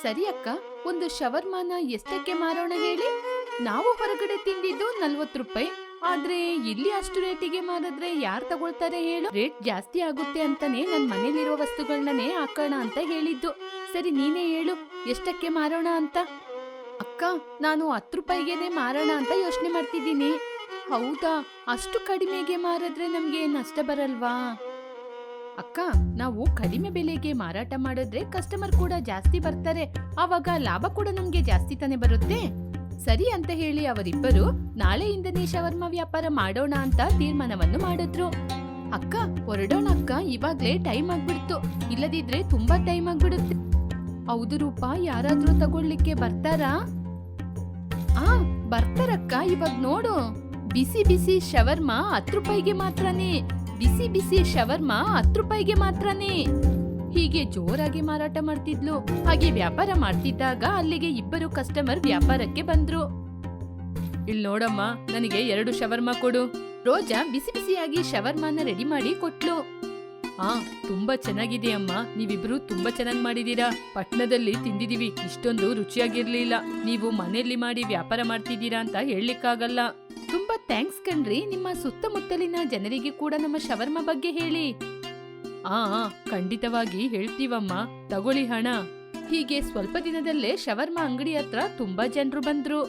ಸರಿ ಅಕ್ಕ, ಒಂದು ಶವರ್ಮಾನ ಎಷ್ಟಕ್ಕೆ ಮಾರೋಣ ಹೇಳಿ? ನಾವು ಹೊರಗಡೆ ತಿಂದಿದ್ದು 40 ರೂಪಾಯಿ, ಆದ್ರೆ ಇಲ್ಲಿ ಅಷ್ಟು ರೇಟಿಗೆ ಮಾರಿದ್ರೆ ಯಾರು ತಗೊಳ್ತಾರೆ ಹೇಳು? ರೇಟ್ ಜಾಸ್ತಿ ಆಗುತ್ತೆ ಅಂತಾನೆ ನನ್ ಮನೇಲಿರೋ ವಸ್ತುಗಳನ್ನೇ ಹಾಕೋಣ ಅಂತ ಹೇಳಿದ್ದು. ಸರಿ, ನೀನೇ ಹೇಳು, ಎಷ್ಟಕ್ಕೆ ಮಾರೋಣ ಅಂತ? ಅಕ್ಕ, ನಾನು 10 ರೂಪಾಯಿಗೆನೆ ಮಾರೋಣ ಅಂತ ಯೋಚನೆ ಮಾಡ್ತಿದ್ದೀನಿ. ಹೌದಾ? ಅಷ್ಟು ಕಡಿಮೆಗೆ ಮಾರಿದ್ರೆ ನಮ್ಗೆ ನಷ್ಟ ಬರಲ್ವಾ? ಅಕ್ಕ, ನಾವು ಕಡಿಮೆ ಬೆಲೆಗೆ ಮಾರಾಟ ಮಾಡಿದ್ರೆ ಕಸ್ಟಮರ್ ಕೂಡ ಜಾಸ್ತಿ ಬರ್ತಾರೆ, ಆವಾಗ ಲಾಭ ಕೂಡ ನಮ್ಗೆ ಜಾಸ್ತಿ ತಾನೆ ಬರುತ್ತೆ. ಸರಿ ಅಂತ ಹೇಳಿ ಅವರಿಬ್ಬರು ನಾಳೆಯಿಂದನೇ ಶವರ್ಮ ವ್ಯಾಪಾರ ಮಾಡೋಣ ಅಂತ ತೀರ್ಮಾನವನ್ನು ಮಾಡಿದ್ರು. ಅಕ್ಕ, ಹೊರಡೋಣ ಅಕ್ಕ, ಇವಾಗ್ಲೇ ಟೈಮ್ ಆಗ್ಬಿಡ್ತು, ಇಲ್ಲದಿದ್ರೆ ತುಂಬಾ ಟೈಮ್ ಆಗ್ಬಿಡುತ್ತೆ. ಹೌದು ರೂಪ, ಯಾರಾದ್ರೂ ತಗೊಳ್ಳಿಕ್ಕೆ ಬರ್ತಾರಾ? ಬರ್ತಾರಕ್ಕ, ಇವಾಗ ನೋಡು, ಬಿಸಿ ಬಿಸಿ ಶವರ್ಮ 10 ರೂಪಾಯಿಗೆ ಮಾತ್ರನೇ, ಬಿಸಿ ಬಿಸಿ ಶವರ್ಮ 10 ರೂಪಾಯಿಗೆ ಮಾತ್ರನೇ. ಹೀಗೆ ಜೋರಾಗಿ ಮಾರಾಟ ಮಾಡ್ತಿದ್ಲು. ಹಾಗೆ ವ್ಯಾಪಾರ ಮಾಡ್ತಿದ್ದಾಗ ಅಲ್ಲಿಗೆ ಇಬ್ಬರು ಕಸ್ಟಮರ್ ವ್ಯಾಪಾರಕ್ಕೆ ಬಂದ್ರು. ಇಲ್ಲಿ ನೋಡಮ್ಮ, ನನಗೆ 2 ಶವರ್ಮ ಕೊಡು. ರೋಜಾ ಬಿಸಿ ಬಿಸಿಯಾಗಿ ಶವರ್ಮನ ರೆಡಿ ಮಾಡಿ ಕೊಟ್ಲು. ತುಂಬಾ ಚೆನ್ನಾಗಿದೆ ಅಮ್ಮ, ನೀವಿಬ್ರು ತುಂಬಾ ಚೆನ್ನಾಗಿ ಮಾಡಿದೀರಾ. ಪಟ್ನದಲ್ಲಿ ತಿಂದಿದೀವಿ, ಇಷ್ಟೊಂದು ರುಚಿಯಾಗಿರ್ಲಿಲ್ಲ. ನೀವು ಮನೆಯಲ್ಲಿ ಮಾಡಿ ವ್ಯಾಪಾರ ಮಾಡ್ತಿದ್ದೀರಾ ಅಂತ ಹೇಳಲಿಕ್ಕಾಗಲ್ಲ. ತುಂಬಾ ಥ್ಯಾಂಕ್ಸ್ ಕಣ್ರಿ, ನಿಮ್ಮ ಸುತ್ತಮುತ್ತಲಿನ ಜನರಿಗೆ ಕೂಡ ನಮ್ಮ ಶವರ್ಮ ಬಗ್ಗೆ ಹೇಳಿ. ಆ ಖಂಡಿತವಾಗಿ ಹೇಳ್ತೀವಮ್ಮ, ತಗೊಳ್ಳಿ ಹಣ. ಹೀಗೆ ಸ್ವಲ್ಪ ದಿನದಲ್ಲೇ ಶವರ್ಮ ಅಂಗಡಿ ಹತ್ರ ತುಂಬಾ ಜನರು ಬಂದ್ರು.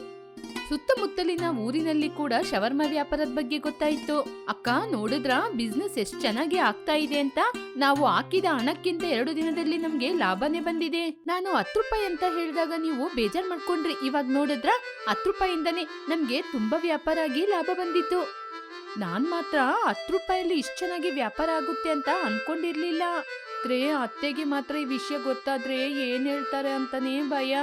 ಸುತ್ತಮುತ್ತಲಿನ ಊರಿನಲ್ಲಿ ಕೂಡ ಶವರ್ಮ ವ್ಯಾಪಾರದ ಬಗ್ಗೆ ಗೊತ್ತಾಯ್ತು. ಅಕ್ಕ ನೋಡಿದ್ರ ಬಿಸ್ನೆಸ್ ಎಷ್ಟ್ ಚೆನ್ನಾಗಿ ಆಗ್ತಾ ಇದೆ ಅಂತ. ನಾವು ಹಾಕಿದ ಹಣಕ್ಕಿಂತ 2 ದಿನದಲ್ಲಿ ನಮ್ಗೆ ಲಾಭನೇ ಬಂದಿದೆ. ನಾನು 10 ರೂಪಾಯಿ ಅಂತ ಹೇಳಿದಾಗ ನೀವು ಬೇಜಾರ್ ಮಾಡ್ಕೊಂಡ್ರಿ. ಇವಾಗ ನೋಡಿದ್ರ 10 ರೂಪಾಯಿಂದನೇ ನಮ್ಗೆ ತುಂಬಾ ವ್ಯಾಪಾರ ಆಗಿ ಲಾಭ ಬಂದಿತ್ತು. ನಾನ್ ಮಾತ್ರ 10 ರೂಪಾಯಲ್ಲಿ ಇಷ್ಟ ಚೆನ್ನಾಗಿ ವ್ಯಾಪಾರ ಆಗುತ್ತೆ ಅಂತ ಅನ್ಕೊಂಡಿರ್ಲಿಲ್ಲ. ಅತ್ತೆಗೆ ಮಾತ್ರ ಈ ವಿಷಯ ಗೊತ್ತಾದ್ರೆ ಏನ್ ಹೇಳ್ತಾರೆ ಅಂತಾನೆ ಭಯ.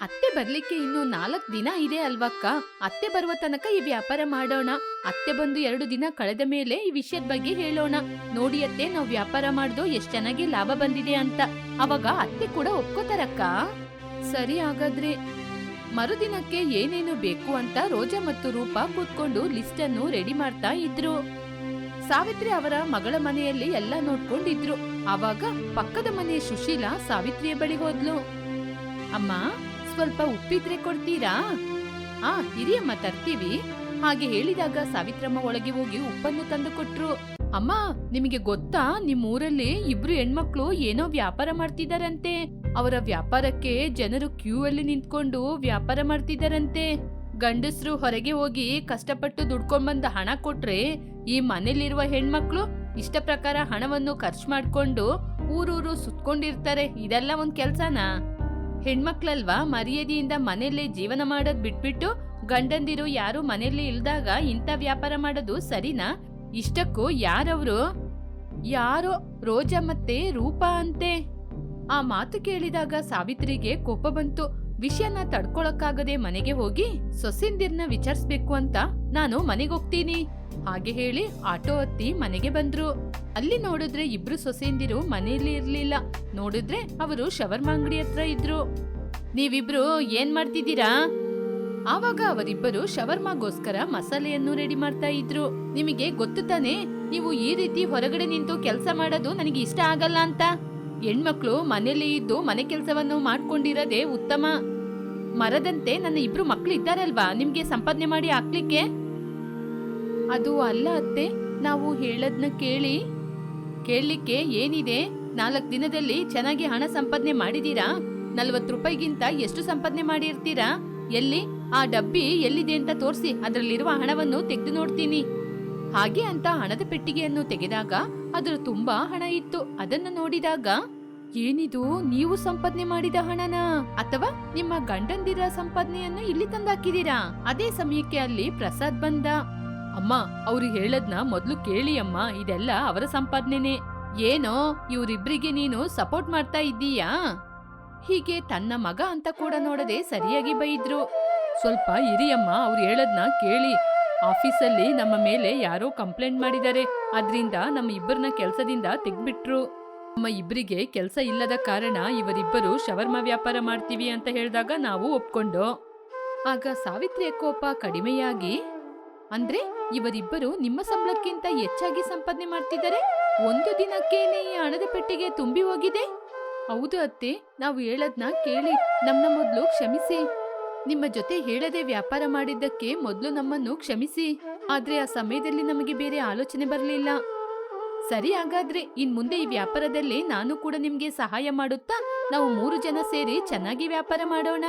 ಅತ್ತೆ ಬರ್ಲಿಕ್ಕೆ ಇನ್ನು 4 ದಿನ ಇದೆ ಅಲ್ವಕ್ಕ? ಅತ್ತೆ ಬರುವ ತನಕ ಈ ವ್ಯಾಪಾರ ಮಾಡೋಣ. ಅತ್ತೆ ಬಂದು 2 ದಿನ ಕಳೆದ ಮೇಲೆ ಈ ವಿಷಯದ ಬಗ್ಗೆ ಹೇಳೋಣ. ನೋಡಿ ಅತ್ತೆ, ನಾವ್ ವ್ಯಾಪಾರ ಮಾಡ್ದು ಎಷ್ಟ್ ಚೆನ್ನಾಗಿ ಲಾಭ ಬಂದಿದೆ ಅಂತ. ಅವಾಗ ಅತ್ತೆ ಕೂಡ ಒಪ್ಕೋತಾರಕ್ಕ. ಸರಿ ಹಾಗಾದ್ರೆ. ಮರುದಿನಕ್ಕೆ ಏನೇನು ಬೇಕು ಅಂತ ರೋಜಾ ಮತ್ತು ರೂಪಾ ಕೂತ್ಕೊಂಡು ಲಿಸ್ಟ್ ಅನ್ನು ರೆಡಿ ಮಾಡ್ತಾ ಇದ್ರು. ಸಾವಿತ್ರಿ ಅವರ ಮಗಳ ಮನೆಯಲ್ಲಿ ಎಲ್ಲ ನೋಡ್ಕೊಂಡಿದ್ರು. ಆವಾಗ ಪಕ್ಕದ ಮನೆ ಸುಶೀಲಾ ಸಾವಿತ್ರಿಯ ಬಳಿ ಹೋದ್ಲು. ಅಮ್ಮ, ಸ್ವಲ್ಪ ಉಪ್ಪಿದ್ರೆ ಕೊಡ್ತೀರಾ? ಹಿರಿಯಮ್ಮ ತರ್ತೀವಿ. ಹಾಗೆ ಹೇಳಿದಾಗ ಸಾವಿತ್ರಮ್ಮ ಒಳಗೆ ಹೋಗಿ ಉಪ್ಪನ್ನು ತಂದು ಕೊಟ್ರು. ಅಮ್ಮ, ನಿಮಗೆ ಗೊತ್ತಾ, ನಿಮ್ಮೂರಲ್ಲಿ 2 ಹೆಣ್ಮಕ್ಳು ಏನೋ ವ್ಯಾಪಾರ ಮಾಡ್ತಿದಾರಂತೆ. ಅವರ ವ್ಯಾಪಾರಕ್ಕೆ ಜನರು ಕ್ಯೂ ಅಲ್ಲಿ ನಿಂತ್ಕೊಂಡು ವ್ಯಾಪಾರ ಮಾಡ್ತಿದಾರಂತೆ. ಗಂಡಸರು ಹೊರಗೆ ಹೋಗಿ ಕಷ್ಟಪಟ್ಟು ದುಡ್ಕೊಂಡ್ಬಂದ ಹಣ ಕೊಟ್ರೆ ಈ ಮನೇಲಿರುವ ಹೆಣ್ಮಕ್ಳು ಇಷ್ಟ ಪ್ರಕಾರ ಹಣವನ್ನು ಖರ್ಚು ಮಾಡ್ಕೊಂಡು ಊರೂರು ಸುತ್ಕೊಂಡಿರ್ತಾರೆ. ಇದೆಲ್ಲ ಒಂದ್ ಕೆಲ್ಸನಾ? ಹೆಣ್ಮಕ್ಳಲ್ವಾ, ಮರ್ಯಾದೆಯಿಂದ ಮನೆಯಲ್ಲೇ ಜೀವನ ಮಾಡೋದ್ ಬಿಟ್ಬಿಟ್ಟು ಗಂಡಂದಿರು ಯಾರು ಮನೆಯಲ್ಲಿ ಇಲ್ದಾಗ ಇಂಥ ವ್ಯಾಪಾರ ಮಾಡೋದು ಸರಿನಾ? ಇಷ್ಟಕ್ಕೂ ಯಾರವ್ರು? ಯಾರೋ ರೋಜಾ ಮತ್ತೆ ರೂಪಾ ಅಂತೆ. ಆ ಮಾತು ಕೇಳಿದಾಗ ಸಾವಿತ್ರಿಗೆ ಕೋಪ ಬಂತು. ವಿಷಯನ ತಡ್ಕೊಳಕ್ಕಾಗದೆ ಮನೆಗೆ ಹೋಗಿ ಸೊಸೆಂದಿರ್ನ ವಿಚಾರಿಸ್ಬೇಕು ಅಂತ ನಾನು ಮನೆಗೆ ಹೋಗ್ತೀನಿ ಹಾಗೆ ಹೇಳಿ ಆಟೋ ಹತ್ತಿ ಮನೆಗೆ ಬಂದ್ರು. ಅಲ್ಲಿ ನೋಡಿದ್ರೆ 2 ಸೊಸೆಂದಿರು ಮನೆಯಲ್ಲಿ ಇರ್ಲಿಲ್ಲ. ನೋಡಿದ್ರೆ ಅವರು ಶವರ್ಮ ಅಂಗಡಿ ಹತ್ರ ಇದ್ರು. ನೀವಿಬ್ರು ಏನ್ ಮಾಡ್ತಿದ್ದೀರಾ? ಆವಾಗ ಅವರಿಬ್ಬರು ಶವರ್ಮಾಗೋಸ್ಕರ ಮಸಾಲೆಯನ್ನು ರೆಡಿ ಮಾಡ್ತಾ ಇದ್ರು. ನಿಮಗೆ ಗೊತ್ತು ತಾನೆ, ನೀವು ಈ ರೀತಿ ಹೊರಗಡೆ ನಿಂತು ಕೆಲಸ ಮಾಡೋದು ನನಗೆ ಇಷ್ಟ ಆಗಲ್ಲ ಅಂತ. ಹೆಣ್ಮಕ್ಳು ಮನೆಯಲ್ಲಿ ಇದ್ದು ಮನೆ ಕೆಲಸವನ್ನು ಮಾಡ್ಕೊಂಡಿರೋದೇ ಉತ್ತಮ. ಮರದಂತೆ ನನ್ನ 2 ಮಕ್ಳು ಇದ್ದಾರಲ್ವಾ ನಿಮ್ಗೆ ಸಂಪಾದನೆ ಮಾಡಿ ಹಾಕ್ಲಿಕ್ಕೆ. ಅದು ಅಲ್ಲ ಅತ್ತೆ, ನಾವು ಹೇಳದ್ನ ಕೇಳಲಿಕ್ಕೆ ಏನಿದೆ? 4 ದಿನದಲ್ಲಿ ಚೆನ್ನಾಗಿ ಹಣ ಸಂಪಾದನೆ ಮಾಡಿದೀರಾ. 40 ರೂಪಾಯಿಗಿಂತ ಎಷ್ಟು ಸಂಪಾದನೆ ಮಾಡಿರ್ತೀರಾ? ಎಲ್ಲಿ ಆ ಡಬ್ಬಿ ಎಲ್ಲಿದೆ ಅಂತ ತೋರಿಸಿ, ಅದರಲ್ಲಿರುವ ಹಣವನ್ನು ತೆಗೆದು ನೋಡ್ತೀನಿ. ಹಾಗೆ ಅಂತ ಹಣದ ಪೆಟ್ಟಿಗೆಯನ್ನು ತೆಗೆದಾಗ ಅದರ ತುಂಬಾ ಹಣ ಇತ್ತು. ಅದನ್ನು ನೋಡಿದಾಗ, ಏನಿದು, ನೀವು ಸಂಪಾದನೆ ಮಾಡಿದ ಹಣನಾ ಅಥವಾ ನಿಮ್ಮ ಗಂಡಂದಿರ ಸಂಪಾದನೆಯನ್ನು ಇಲ್ಲಿ ತಂದಾಕಿದೀರಾ? ಅದೇ ಸಮಯಕ್ಕೆ ಅಲ್ಲಿ ಪ್ರಸಾದ್ ಬಂದ. ಅಮ್ಮ, ಅವ್ರು ಹೇಳದ್ನ ಮೊದ್ಲು ಕೇಳಿ ಅಮ್ಮ, ಇದೆಲ್ಲ ಅವರ ಸಂಪಾದನೆನೇ. ಏನೋ ಇವ್ರಿಬ್ರಿಗೆ ನೀನು ಸಪೋರ್ಟ್ ಮಾಡ್ತಾ ಇದ್ದೀಯಾ? ಹೀಗೆ ತನ್ನ ಮಗ ಅಂತ ಕೂಡ ನೋಡದೆ ಸರಿಯಾಗಿ ಬೈದ್ರು. ಸ್ವಲ್ಪ ಇರಿಯಮ್ಮ, ಅವ್ರು ಹೇಳದ್ನ ಕೇಳಿ. ಆಫೀಸಲ್ಲಿ ನಮ್ಮ ಮೇಲೆ ಯಾರೋ ಕಂಪ್ಲೇಂಟ್ ಮಾಡಿದ್ದಾರೆ. ಅದ್ರಿಂದ ನಮ್ಮ ಇಬ್ಬರನ್ನ ಕೆಲ್ಸದಿಂದ ತೆಗ್ಬಿಟ್ರು. ನಮ್ಮ ಇಬ್ಬರಿಗೆ ಕೆಲಸ ಇಲ್ಲದ ಕಾರಣ ಇವರಿಬ್ಬರು ಶವರ್ಮ ವ್ಯಾಪಾರ ಮಾಡ್ತೀವಿ ಅಂತ ಹೇಳಿದಾಗ ನಾವು ಒಪ್ಕೊಂಡು. ಆಗ ಸಾವಿತ್ರಿಯ ಕೋಪ ಕಡಿಮೆಯಾಗಿ, ಅಂದ್ರೆ ಇವರಿಬ್ಬರು ನಿಮ್ಮ ಸಂಬಳಕ್ಕಿಂತ ಹೆಚ್ಚಾಗಿ ಸಂಪಾದನೆ ಮಾಡ್ತಿದ್ದಾರೆ. 1 ದಿನಕ್ಕೇನೆ ಈ ಹಣದ ಪೆಟ್ಟಿಗೆ ತುಂಬಿ ಹೋಗಿದೆ. ಹೌದು ಅತ್ತೆ, ನಾವು ಹೇಳದ್ನ ಕೇಳಿ. ನಮ್ಮನ್ನ ಮೊದ್ಲು ಕ್ಷಮಿಸಿ. ನಿಮ್ಮ ಜೊತೆ ಹೇಳದೆ ವ್ಯಾಪಾರ ಮಾಡಿದ್ದಕ್ಕೆ ಮೊದ್ಲು ನಮ್ಮನ್ನು ಕ್ಷಮಿಸಿ. ಆದ್ರೆ ಆ ಸಮಯದಲ್ಲಿ ನಮಗೆ ಬೇರೆ ಆಲೋಚನೆ ಬರಲಿಲ್ಲ. ಸರಿ, ಹಾಗಾದ್ರೆ ಇನ್ ಮುಂದೆ ಈ ವ್ಯಾಪಾರದಲ್ಲಿ ನಾನು ಕೂಡ ನಿಮ್ಗೆ ಸಹಾಯ ಮಾಡುತ್ತಾ ನಾವು 3 ಜನ ಸೇರಿ ಚೆನ್ನಾಗಿ ವ್ಯಾಪಾರ ಮಾಡೋಣ.